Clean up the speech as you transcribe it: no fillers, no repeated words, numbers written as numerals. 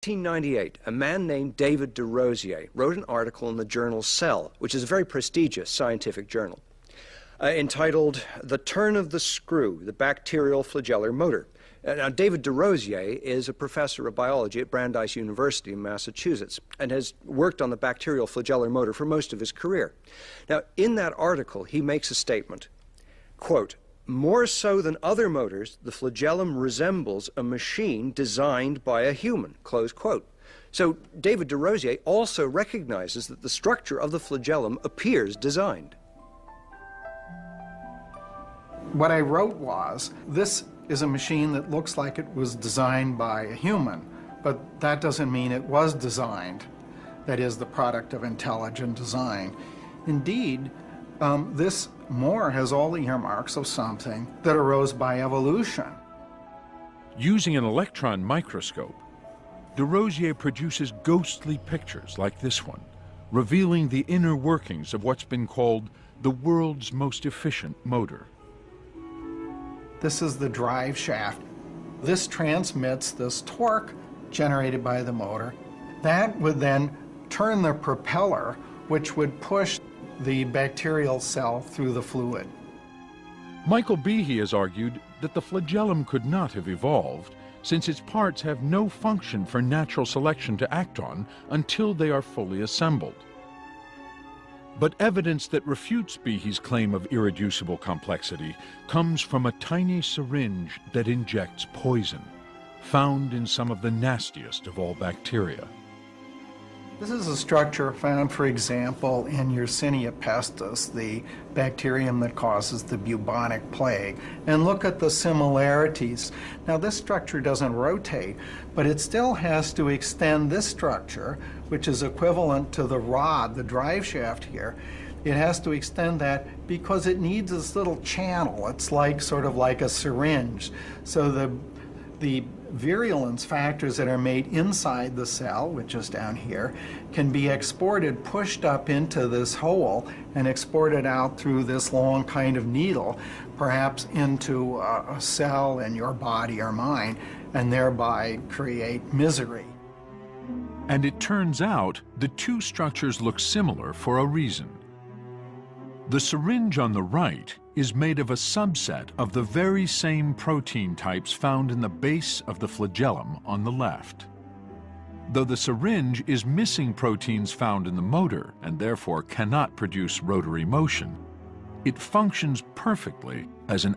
1898, a man named David de Rosier wrote an article in the journal Cell, which is a very prestigious scientific journal, entitled "The Turn of the Screw, the Bacterial Flagellar Motor." Now, David de Rosier is a professor of biology at Brandeis University in Massachusetts and has worked on the bacterial flagellar motor for most of his career. Now, in that article, he makes a statement, quote, "More so than other motors, the flagellum resembles a machine designed by a human," close quote. So David de Rosier also recognizes that the structure of the flagellum appears designed. What I wrote was, this is a machine that looks like it was designed by a human, but that doesn't mean it was designed. That is the product of intelligent design. Indeed, this more has all the earmarks of something that arose by evolution. Using an electron microscope, de Rosier produces ghostly pictures like this one, revealing the inner workings of what's been called the world's most efficient motor. This is the drive shaft. This transmits this torque generated by the motor. That would then turn the propeller, which would push the bacterial cell through the fluid. Michael Behe has argued that the flagellum could not have evolved, since its parts have no function for natural selection to act on until they are fully assembled. But evidence that refutes Behe's claim of irreducible complexity comes from a tiny syringe that injects poison, found in some of the nastiest of all bacteria. This is a structure found, for example, in Yersinia pestis, the bacterium that causes the bubonic plague. And look at the similarities. Now, this structure doesn't rotate, but it still has to extend this structure, which is equivalent to the rod, the drive shaft here. It has to extend that because it needs this little channel. It's like sort of like a syringe. So the virulence factors that are made inside the cell, which is down here, can be exported, pushed up into this hole, and exported out through this long kind of needle, perhaps into a cell in your body or mine, and thereby create misery. And it turns out the two structures look similar for a reason. The syringe on the right is made of a subset of the very same protein types found in the base of the flagellum on the left. Though the syringe is missing proteins found in the motor and therefore cannot produce rotary motion, it functions perfectly as an